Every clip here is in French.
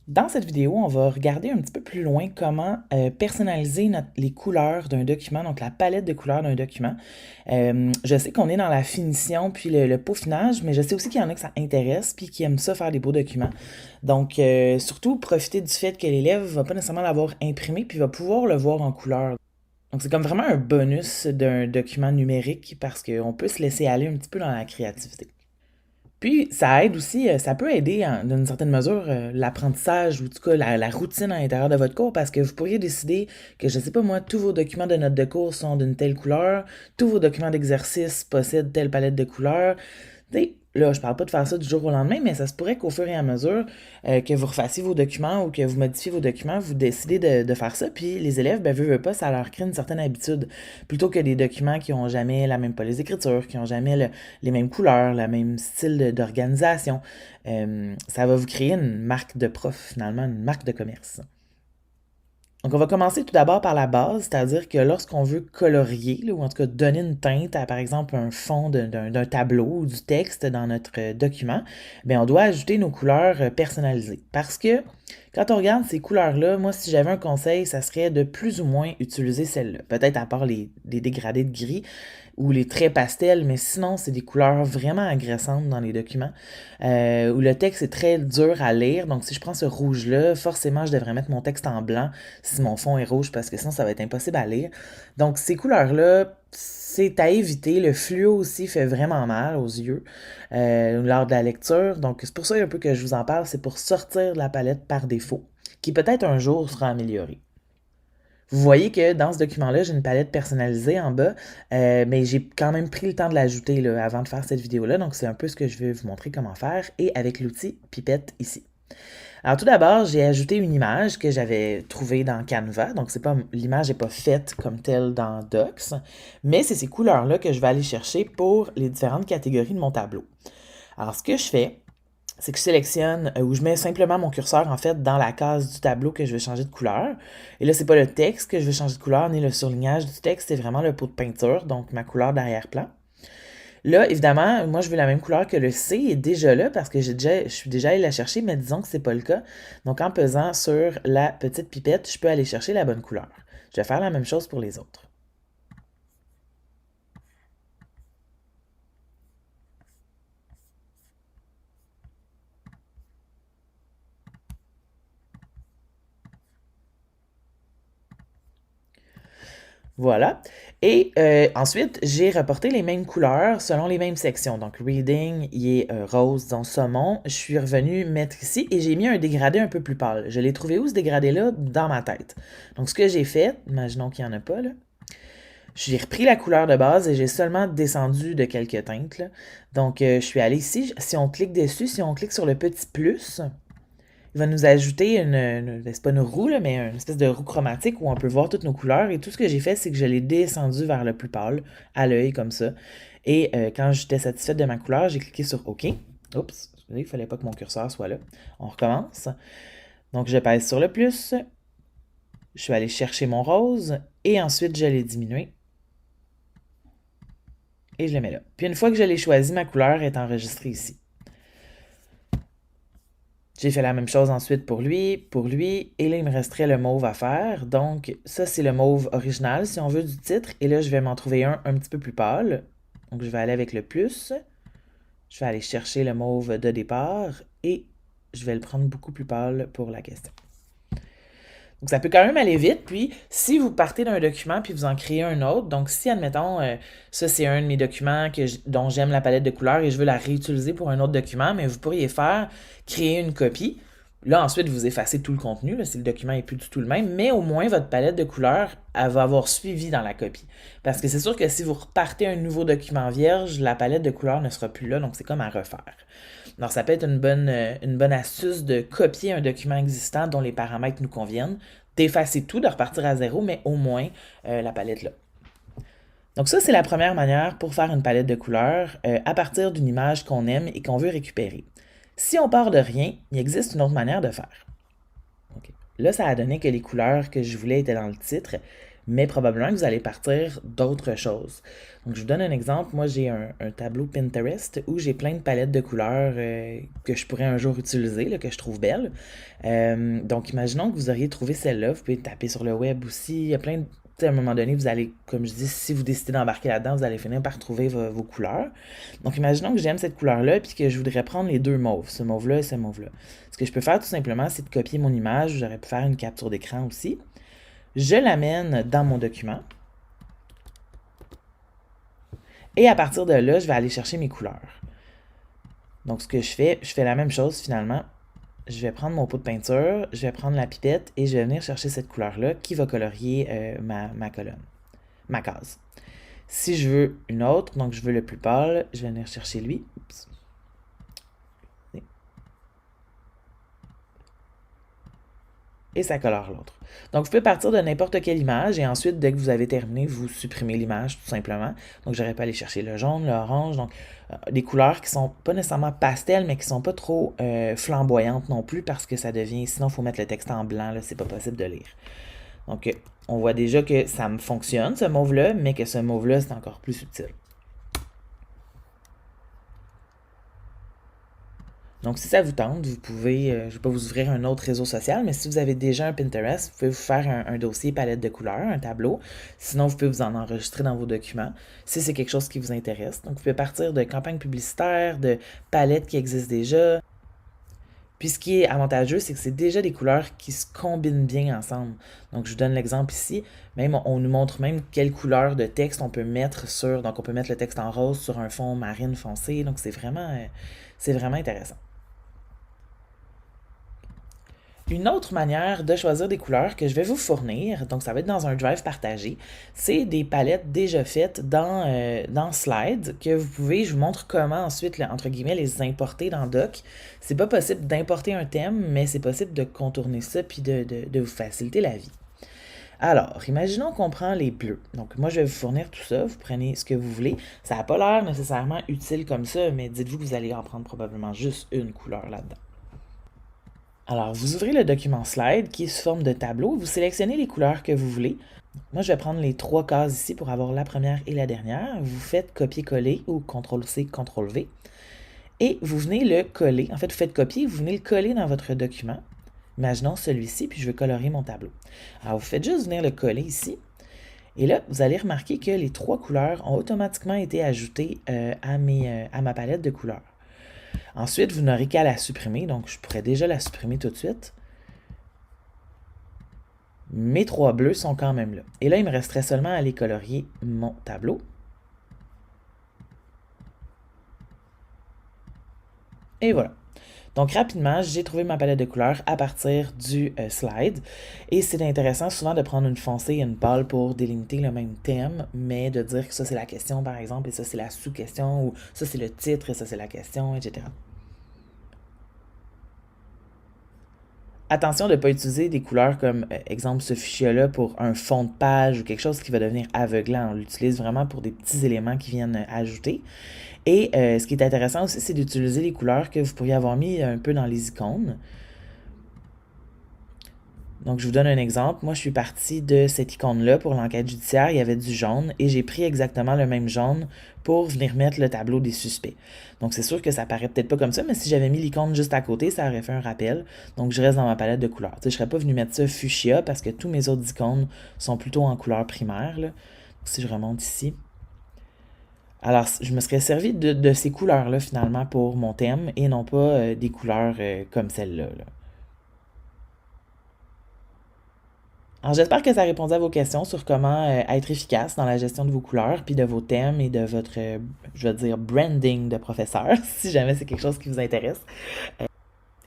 Dans cette vidéo, on va regarder un petit peu plus loin comment personnaliser les couleurs d'un document, donc la palette de couleurs d'un document. Je sais qu'on est dans la finition puis le peaufinage, mais je sais aussi qu'il y en a que ça intéresse puis qui aiment ça faire des beaux documents. Donc, surtout, profiter du fait que l'élève va pas nécessairement l'avoir imprimé puis va pouvoir le voir en couleur. Donc, c'est comme vraiment un bonus d'un document numérique parce qu'on peut se laisser aller un petit peu dans la créativité. Puis, ça aide aussi, ça peut aider d'une certaine mesure l'apprentissage ou en tout cas la routine à l'intérieur de votre cours parce que vous pourriez décider que, je sais pas moi, tous vos documents de notes de cours sont d'une telle couleur, tous vos documents d'exercice possèdent telle palette de couleurs. T'sais, là, je parle pas de faire ça du jour au lendemain, mais ça se pourrait qu'au fur et à mesure que vous refassiez vos documents ou que vous modifiez vos documents, vous décidez de faire ça, puis les élèves, ben, veulent pas, ça leur crée une certaine habitude. Plutôt que des documents qui ont jamais la même police d'écriture, qui ont jamais les mêmes couleurs, le même style d'organisation. Ça va vous créer une marque de prof, finalement, une marque de commerce. Donc, on va commencer tout d'abord par la base, c'est-à-dire que lorsqu'on veut colorier, là, ou en tout cas donner une teinte à, par exemple, un fond d'un tableau ou du texte dans notre document, bien, on doit ajouter nos couleurs personnalisées. Parce que quand on regarde ces couleurs-là, moi, si j'avais un conseil, ça serait de plus ou moins utiliser celles-là. Peut-être à part les dégradés de gris ou les traits pastels, mais sinon, c'est des couleurs vraiment agressantes dans les documents, où le texte est très dur à lire. Donc, si je prends ce rouge-là, forcément, je devrais mettre mon texte en blanc si mon fond est rouge, parce que sinon, ça va être impossible à lire. Donc, ces couleurs-là, c'est à éviter. Le fluo aussi fait vraiment mal aux yeux lors de la lecture. Donc, c'est pour ça un peu que je vous en parle. C'est pour sortir de la palette par défaut, qui peut-être un jour sera améliorée. Vous voyez que dans ce document-là, j'ai une palette personnalisée en bas, mais j'ai quand même pris le temps de l'ajouter là, avant de faire cette vidéo-là. Donc, c'est un peu ce que je vais vous montrer comment faire, et avec l'outil Pipette ici. Alors tout d'abord, j'ai ajouté une image que j'avais trouvée dans Canva. Donc c'est pas l'image n'est pas faite comme telle dans Docs, mais c'est ces couleurs-là que je vais aller chercher pour les différentes catégories de mon tableau. Alors ce que je fais, c'est que je sélectionne ou je mets simplement mon curseur en fait dans la case du tableau que je veux changer de couleur. Et là, c'est pas le texte que je veux changer de couleur ni le surlignage du texte, c'est vraiment le pot de peinture, donc ma couleur d'arrière-plan. Là, évidemment, moi, je veux la même couleur que le C est déjà là parce que je suis déjà allé la chercher, mais disons que c'est pas le cas. Donc, en pesant sur la petite pipette, je peux aller chercher la bonne couleur. Je vais faire la même chose pour les autres. Voilà. Et ensuite, j'ai reporté les mêmes couleurs selon les mêmes sections. Donc, reading, il est rose dans saumon. Je suis revenu mettre ici et j'ai mis un dégradé un peu plus pâle. Je l'ai trouvé où ce dégradé-là? Dans ma tête. Donc, ce que j'ai fait, imaginons qu'il n'y en a pas, là. J'ai repris la couleur de base et j'ai seulement descendu de quelques teintes, là. Donc, je suis allé ici. Si on clique dessus, si on clique sur le petit plus, il va nous ajouter c'est pas une roue, là, mais une espèce de roue chromatique où on peut voir toutes nos couleurs. Et tout ce que j'ai fait, c'est que je l'ai descendu vers le plus pâle, à l'œil, comme ça. Et quand j'étais satisfaite de ma couleur, j'ai cliqué sur OK. Oups, il fallait pas que mon curseur soit là. On recommence. Donc, je pèse sur le plus. Je vais aller chercher mon rose. Et ensuite, je l'ai diminué. Et je le mets là. Puis une fois que je l'ai choisi, ma couleur est enregistrée ici. J'ai fait la même chose ensuite pour lui, et là, il me resterait le mauve à faire. Donc, ça, c'est le mauve original, si on veut, du titre. Et là, je vais m'en trouver un petit peu plus pâle. Donc, je vais aller avec le plus. Je vais aller chercher le mauve de départ et je vais le prendre beaucoup plus pâle pour la question. Donc, ça peut quand même aller vite. Puis, si vous partez d'un document puis vous en créez un autre, donc si, admettons, ça, c'est un de mes documents dont j'aime la palette de couleurs et je veux la réutiliser pour un autre document, mais vous pourriez créer une copie. Là, ensuite, vous effacez tout le contenu, là, si le document n'est plus du tout le même, mais au moins, votre palette de couleurs, elle va avoir suivi dans la copie. Parce que c'est sûr que si vous repartez un nouveau document vierge, la palette de couleurs ne sera plus là, donc c'est comme à refaire. Alors, ça peut être une bonne astuce de copier un document existant dont les paramètres nous conviennent, d'effacer tout, de repartir à zéro, mais au moins la palette là. Donc ça, c'est la première manière pour faire une palette de couleurs à partir d'une image qu'on aime et qu'on veut récupérer. Si on part de rien, il existe une autre manière de faire. Okay. Là, ça a donné que les couleurs que je voulais étaient dans le titre. mais probablement que vous allez partir d'autres choses. Donc, je vous donne un exemple. Moi, j'ai un tableau Pinterest où j'ai plein de palettes de couleurs que je pourrais un jour utiliser, là, que je trouve belles. Donc, imaginons que vous auriez trouvé celle-là. Vous pouvez taper sur le web aussi. Il y a plein de... À un moment donné, vous allez, comme je dis, si vous décidez d'embarquer là-dedans, vous allez finir par trouver vos couleurs. Donc, imaginons que j'aime cette couleur-là puis que je voudrais prendre les deux mauves, ce mauve-là et ce mauve-là. Ce que je peux faire tout simplement, c'est de copier mon image. J'aurais pu faire une capture d'écran aussi. Je l'amène dans mon document. Et à partir de là, je vais aller chercher mes couleurs. Donc, ce que je fais la même chose finalement. Je vais prendre mon pot de peinture, je vais prendre la pipette et je vais venir chercher cette couleur-là qui va colorier ma colonne, ma case. Si je veux une autre, donc je veux le plus pâle, je vais venir chercher lui. Oups. Et ça colore l'autre. Donc, vous pouvez partir de n'importe quelle image et ensuite, dès que vous avez terminé, vous supprimez l'image tout simplement. Donc, j'aurais pas aller chercher le jaune, l'orange, donc des couleurs qui sont pas nécessairement pastel, mais qui sont pas trop flamboyantes non plus parce que ça devient, sinon, il faut mettre le texte en blanc, là, c'est pas possible de lire. Donc, on voit déjà que ça me fonctionne, ce mauve-là, mais que ce mauve-là, c'est encore plus subtil. Donc, si ça vous tente, vous pouvez, je ne vais pas vous ouvrir un autre réseau social, mais si vous avez déjà un Pinterest, vous pouvez vous faire un dossier palette de couleurs, un tableau. Sinon, vous pouvez vous en enregistrer dans vos documents si c'est quelque chose qui vous intéresse. Donc, vous pouvez partir de campagnes publicitaires, de palettes qui existent déjà. Puis, ce qui est avantageux, c'est que c'est déjà des couleurs qui se combinent bien ensemble. Donc, je vous donne l'exemple ici. Même, on nous montre même quelle couleur de texte on peut mettre sur. Donc, on peut mettre le texte en rose sur un fond marine foncé. Donc, c'est vraiment intéressant. Une autre manière de choisir des couleurs que je vais vous fournir, donc ça va être dans un drive partagé, c'est des palettes déjà faites dans Slide que vous pouvez, je vous montre comment ensuite, là, entre guillemets, les importer dans Doc. C'est pas possible d'importer un thème, mais c'est possible de contourner ça puis de vous faciliter la vie. Alors, imaginons qu'on prend les bleus. Donc, moi, je vais vous fournir tout ça. Vous prenez ce que vous voulez. Ça n'a pas l'air nécessairement utile comme ça, mais dites-vous que vous allez en prendre probablement juste une couleur là-dedans. Alors, vous ouvrez le document Slide qui est sous forme de tableau. Vous sélectionnez les couleurs que vous voulez. Moi, je vais prendre les 3 cases ici pour avoir la première et la dernière. Vous faites copier-coller ou CTRL-C, CTRL-V. Et vous venez le coller. En fait, vous faites copier, vous venez le coller dans votre document. Imaginons celui-ci, puis je vais colorier mon tableau. Alors, vous faites juste venir le coller ici. Et là, vous allez remarquer que les 3 couleurs ont automatiquement été ajoutées à ma palette de couleurs. Ensuite, vous n'aurez qu'à la supprimer, donc je pourrais déjà la supprimer tout de suite. Mes 3 bleus sont quand même là. Et là, il me resterait seulement à aller colorier mon tableau. Et voilà. Donc rapidement, j'ai trouvé ma palette de couleurs à partir du slide. Et c'est intéressant souvent de prendre une foncée et une pâle pour délimiter le même thème, mais de dire que ça c'est la question par exemple, et ça c'est la sous-question, ou ça c'est le titre et ça c'est la question, etc. Attention de ne pas utiliser des couleurs comme, exemple, ce fichier-là pour un fond de page ou quelque chose qui va devenir aveuglant. On l'utilise vraiment pour des petits éléments qui viennent ajouter. Et ce qui est intéressant aussi, c'est d'utiliser les couleurs que vous pourriez avoir mis un peu dans les icônes. Donc, je vous donne un exemple. Moi, je suis partie de cette icône-là pour l'enquête judiciaire. Il y avait du jaune et j'ai pris exactement le même jaune pour venir mettre le tableau des suspects. Donc, c'est sûr que ça paraît peut-être pas comme ça, mais si j'avais mis l'icône juste à côté, ça aurait fait un rappel. Donc, je reste dans ma palette de couleurs. Tu sais, je serais pas venu mettre ça fuchsia parce que tous mes autres icônes sont plutôt en couleur primaire, là. Si je remonte ici. Alors, je me serais servi de ces couleurs-là, finalement, pour mon thème et non pas des couleurs comme celle-là, là. Alors, j'espère que ça a répondu à vos questions sur comment être efficace dans la gestion de vos couleurs, puis de vos thèmes et de votre, je veux dire, branding de professeur, si jamais c'est quelque chose qui vous intéresse.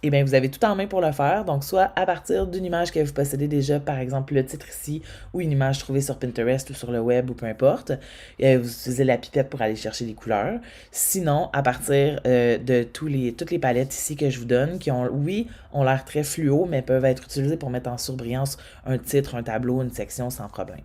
Eh bien, vous avez tout en main pour le faire. Donc, soit à partir d'une image que vous possédez déjà, par exemple le titre ici, ou une image trouvée sur Pinterest ou sur le web ou peu importe. Vous utilisez la pipette pour aller chercher les couleurs. Sinon, à partir de toutes les palettes ici que je vous donne, qui ont, oui, ont l'air très fluo, mais peuvent être utilisées pour mettre en surbrillance un titre, un tableau, une section sans problème.